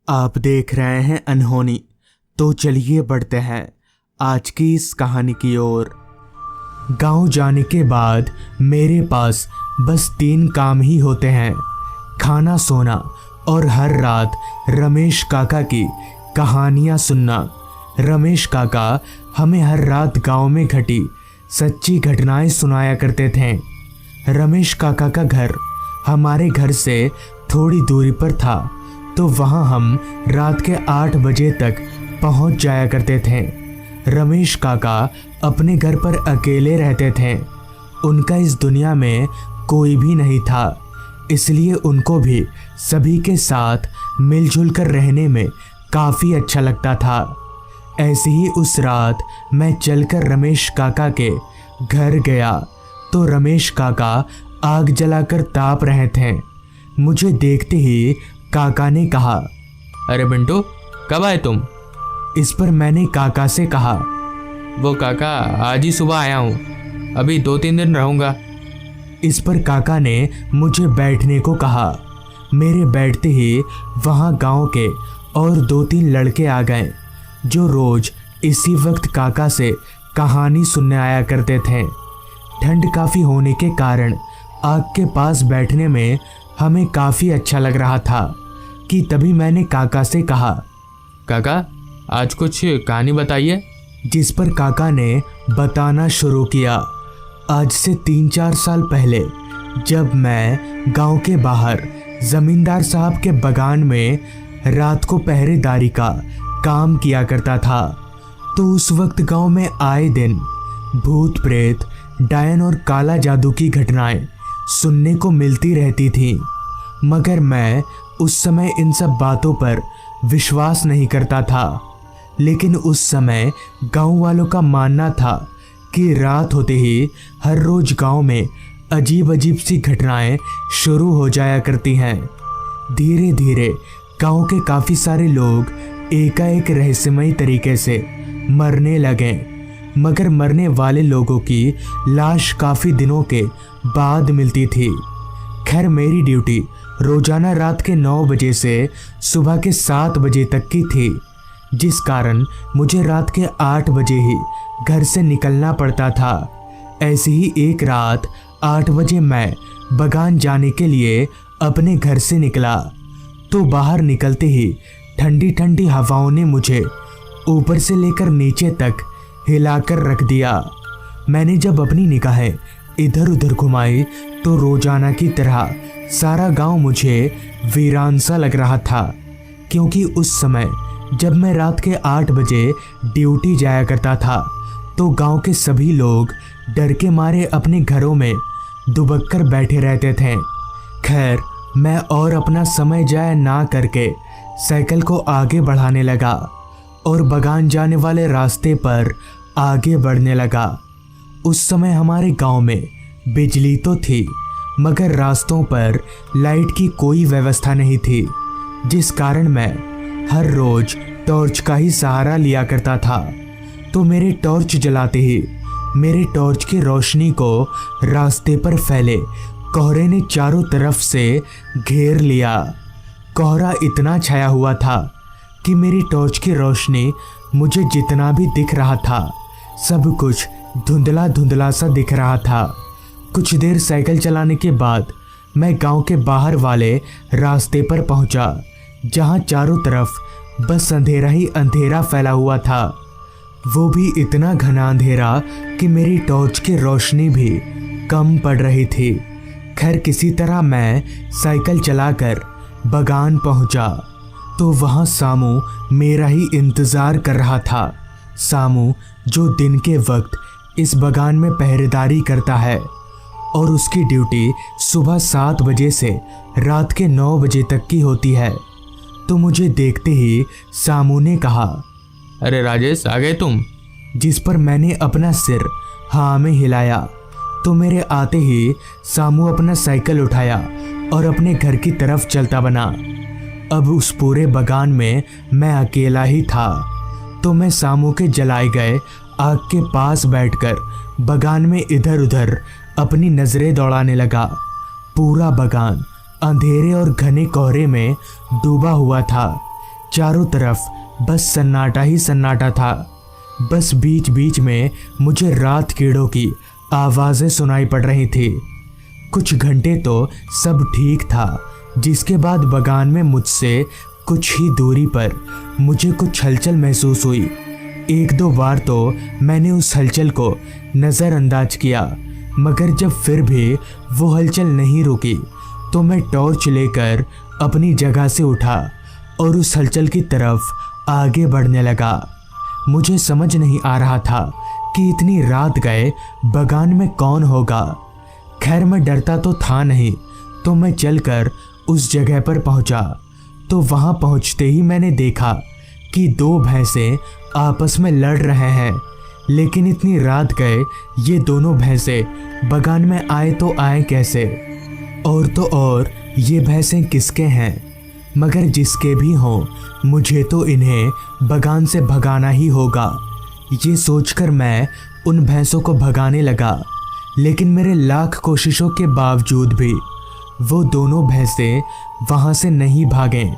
आप देख रहे हैं अनहोनी। तो चलिए बढ़ते हैं आज की इस कहानी की ओर। गांव जाने के बाद मेरे पास बस 3 काम ही होते हैं, खाना, सोना और हर रात रमेश काका की कहानियां सुनना। रमेश काका हमें हर रात गांव में घटी सच्ची घटनाएं सुनाया करते थे। रमेश काका का घर हमारे घर से थोड़ी दूरी पर था, तो वहाँ हम रात के 8 बजे तक पहुँच जाया करते थे। रमेश काका अपने घर पर अकेले रहते थे। उनका इस दुनिया में कोई भी नहीं था, इसलिए उनको भी सभी के साथ मिलजुल कर रहने में काफ़ी अच्छा लगता था। ऐसे ही उस रात मैं चलकर रमेश काका के घर गया तो रमेश काका आग जलाकर ताप रहे थे। मुझे देखते ही काका ने कहा, अरे बिंटू, कब आए तुम? इस पर मैंने काका से कहा, वो काका, आज ही सुबह आया हूँ, अभी 2-3 दिन रहूँगा। इस पर काका ने मुझे बैठने को कहा। मेरे बैठते ही वहाँ गांव के और 2-3 लड़के आ गए, जो रोज इसी वक्त काका से कहानी सुनने आया करते थे। ठंड काफ़ी होने के कारण आग के पास बैठने में हमें काफ़ी अच्छा लग रहा था कि तभी मैंने काका से कहा, काका, आज कुछ कहानी बताइए। जिस पर काका ने बताना शुरू किया। आज से 3-4 साल पहले जब मैं गांव के बाहर जमींदार साहब के बगान में रात को पहरेदारी का काम किया करता था, तो उस वक्त गांव में आए दिन भूत प्रेत, डायन और काला जादू की घटनाएं सुनने को मिलती रहती थी। मगर मैं उस समय इन सब बातों पर विश्वास नहीं करता था। लेकिन उस समय गांव वालों का मानना था कि रात होते ही हर रोज गांव में अजीब अजीब सी घटनाएं शुरू हो जाया करती हैं। धीरे धीरे गांव के काफ़ी सारे लोग एकाएक रहस्यमयी तरीके से मरने लगे, मगर मरने वाले लोगों की लाश काफ़ी दिनों के बाद मिलती थी। खैर, मेरी ड्यूटी रोजाना रात के 9 बजे से सुबह के 7 बजे तक की थी, जिस कारण मुझे रात के 8 बजे ही घर से निकलना पड़ता था। ऐसी ही एक रात 8 बजे मैं बगान जाने के लिए अपने घर से निकला, तो बाहर निकलते ही ठंडी ठंडी हवाओं ने मुझे ऊपर से लेकर नीचे तक हिलाकर रख दिया। मैंने जब अपनी निगाहें इधर उधर घुमाई तो रोजाना की तरह सारा गांव मुझे वीरान सा लग रहा था, क्योंकि उस समय जब मैं रात के 8 बजे ड्यूटी जाया करता था तो गांव के सभी लोग डर के मारे अपने घरों में दुबक कर बैठे रहते थे। खैर, मैं और अपना समय जाया ना करके साइकिल को आगे बढ़ाने लगा और बगान जाने वाले रास्ते पर आगे बढ़ने लगा। उस समय हमारे गांव में बिजली तो थी, मगर रास्तों पर लाइट की कोई व्यवस्था नहीं थी, जिस कारण मैं हर रोज टॉर्च का ही सहारा लिया करता था। तो मेरे टॉर्च जलाते ही मेरे टॉर्च की रोशनी को रास्ते पर फैले कोहरे ने चारों तरफ से घेर लिया। कोहरा इतना छाया हुआ था कि मेरी टॉर्च की रोशनी मुझे जितना भी दिख रहा था, सब कुछ धुंधला धुंधला सा दिख रहा था। कुछ देर साइकिल चलाने के बाद मैं गांव के बाहर वाले रास्ते पर पहुंचा, जहां चारों तरफ बस अंधेरा ही अंधेरा फैला हुआ था। वो भी इतना घना अंधेरा कि मेरी टॉर्च की रोशनी भी कम पड़ रही थी। खैर, किसी तरह मैं साइकिल चलाकर बगान पहुंचा, तो वहां सामू मेरा ही इंतज़ार कर रहा था। सामू जो दिन के वक्त इस बगान में पहरेदारी करता है और उसकी ड्यूटी सुबह 7 बजे से रात के 9 बजे तक की होती है। तो मुझे देखते ही सामू ने कहा, अरे राजेश, आ गए तुम? जिस पर मैंने अपना सिर हाँ में हिलाया, तो मेरे आते ही सामू अपना साइकिल उठाया और अपने घर की तरफ चलता बना। अब उस पूरे बगान में मैं अकेला ही था, तो मैं सामू के जलाए गए आग के पास बैठकर बगान में इधर उधर अपनी नज़रें दौड़ाने लगा। पूरा बगान अंधेरे और घने कोहरे में डूबा हुआ था। चारों तरफ बस सन्नाटा ही सन्नाटा था। बस बीच बीच में मुझे रात कीड़ों की आवाज़ें सुनाई पड़ रही थी। कुछ घंटे तो सब ठीक था, जिसके बाद बगान में मुझसे कुछ ही दूरी पर मुझे कुछ हलचल महसूस हुई। एक दो बार तो मैंने उस हलचल को नज़रअंदाज किया, मगर जब फिर भी वो हलचल नहीं रुकी तो मैं टॉर्च लेकर अपनी जगह से उठा और उस हलचल की तरफ आगे बढ़ने लगा। मुझे समझ नहीं आ रहा था कि इतनी रात गए बगान में कौन होगा। खैर मैं डरता तो था नहीं, तो मैं चलकर उस जगह पर पहुंचा। तो वहां पहुंचते ही मैंने देखा कि दो भैंसें आपस में लड़ रहे हैं। लेकिन इतनी रात गए ये दोनों भैंसें बगान में आए तो आए कैसे? और तो और ये भैंसें किसके हैं? मगर जिसके भी हों, मुझे तो इन्हें बगान से भगाना ही होगा। ये सोचकर मैं उन भैंसों को भगाने लगा, लेकिन मेरे लाख कोशिशों के बावजूद भी वो दोनों भैंसें वहाँ से नहीं भागें।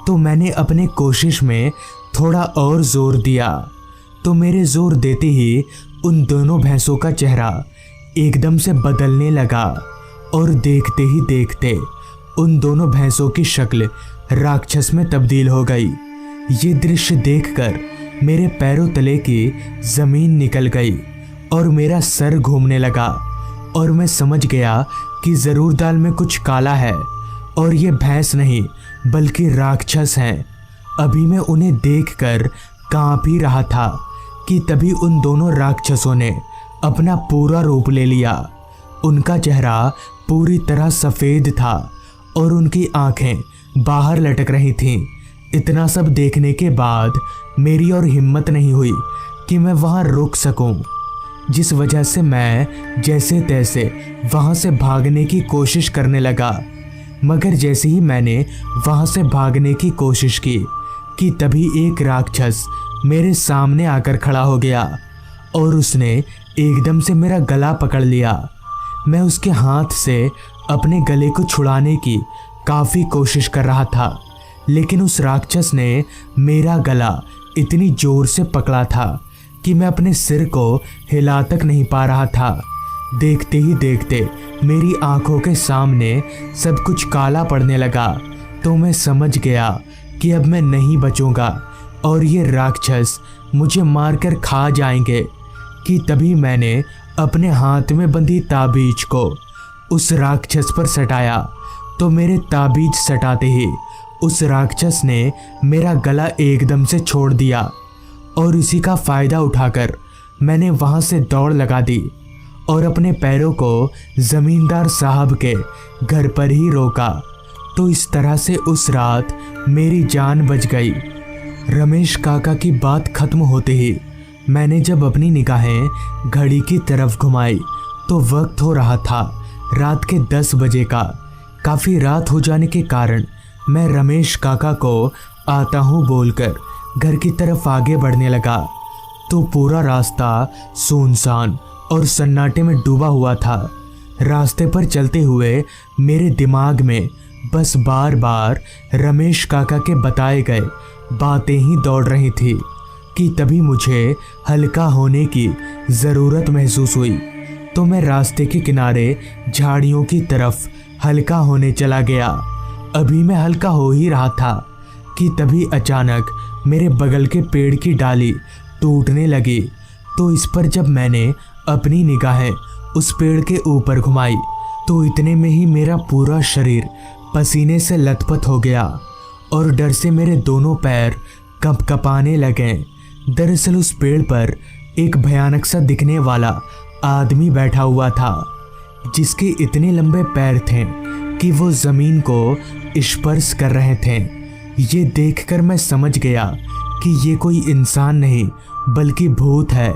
तो मैंने अपने कोशिश में थोड़ा और जोर दिया, तो मेरे जोर देते ही उन दोनों भैंसों का चेहरा एकदम से बदलने लगा और देखते ही देखते उन दोनों भैंसों की शक्ल राक्षस में तब्दील हो गई। ये दृश्य देखकर मेरे पैरों तले की ज़मीन निकल गई और मेरा सर घूमने लगा और मैं समझ गया कि ज़रूर दाल में कुछ काला है और ये भैंस नहीं बल्कि राक्षस हैं। अभी मैं उन्हें देखकर कांप ही रहा था कि तभी उन दोनों राक्षसों ने अपना पूरा रूप ले लिया। उनका चेहरा पूरी तरह सफ़ेद था और उनकी आंखें बाहर लटक रही थीं। इतना सब देखने के बाद मेरी और हिम्मत नहीं हुई कि मैं वहां रुक सकूं, जिस वजह से मैं जैसे तैसे वहां से भागने की कोशिश करने लगा। मगर जैसे ही मैंने वहां से भागने की कोशिश की कि तभी एक राक्षस मेरे सामने आकर खड़ा हो गया और उसने एकदम से मेरा गला पकड़ लिया। मैं उसके हाथ से अपने गले को छुड़ाने की काफ़ी कोशिश कर रहा था, लेकिन उस राक्षस ने मेरा गला इतनी ज़ोर से पकड़ा था कि मैं अपने सिर को हिला तक नहीं पा रहा था। देखते ही देखते मेरी आंखों के सामने सब कुछ काला पड़ने लगा। तो मैं समझ गया कि अब मैं नहीं बचूंगा और ये राक्षस मुझे मारकर खा जाएंगे। कि तभी मैंने अपने हाथ में बंधी ताबीज को उस राक्षस पर सटाया, तो मेरे ताबीज सटाते ही उस राक्षस ने मेरा गला एकदम से छोड़ दिया और इसी का फ़ायदा उठाकर मैंने वहाँ से दौड़ लगा दी और अपने पैरों को ज़मींदार साहब के घर पर ही रोका। तो इस तरह से उस रात मेरी जान बच गई। रमेश काका की बात खत्म होते ही मैंने जब अपनी निगाहें घड़ी की तरफ घुमाई तो वक्त हो रहा था रात के 10 बजे का। काफ़ी रात हो जाने के कारण मैं रमेश काका को आता हूँ बोलकर घर की तरफ आगे बढ़ने लगा। तो पूरा रास्ता सुनसान और सन्नाटे में डूबा हुआ था। रास्ते पर चलते हुए मेरे दिमाग में बस बार बार रमेश काका के बताए गए बातें ही दौड़ रही थी कि तभी मुझे हल्का होने की ज़रूरत महसूस हुई। तो मैं रास्ते के किनारे झाड़ियों की तरफ हल्का होने चला गया। अभी मैं हल्का हो ही रहा था कि तभी अचानक मेरे बगल के पेड़ की डाली टूटने लगी। तो इस पर जब मैंने अपनी निगाहें उस पेड़ के ऊपर घुमाई तो इतने में ही मेरा पूरा शरीर पसीने से लथपथ हो गया और डर से मेरे दोनों पैर कंपकपाने लगे। दरअसल उस पेड़ पर एक भयानक सा दिखने वाला आदमी बैठा हुआ था, जिसके इतने लंबे पैर थे कि वो ज़मीन को स्पर्श कर रहे थे। ये देखकर मैं समझ गया कि ये कोई इंसान नहीं बल्कि भूत है,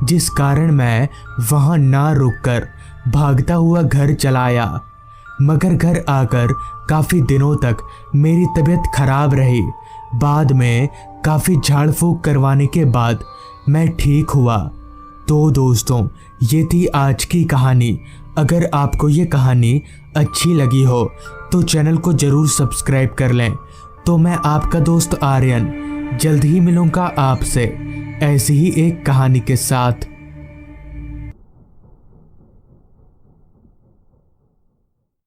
जिस कारण मैं वहाँ ना रुककर भागता हुआ घर चला आया। मगर घर आकर काफ़ी दिनों तक मेरी तबीयत खराब रही। बाद में काफ़ी झाड़ फूक करवाने के बाद मैं ठीक हुआ। तो दोस्तों, ये थी आज की कहानी। अगर आपको ये कहानी अच्छी लगी हो तो चैनल को ज़रूर सब्सक्राइब कर लें तो मैं आपका दोस्त आर्यन जल्द ही मिलूंगा आपसे ऐसी ही एक कहानी के साथ।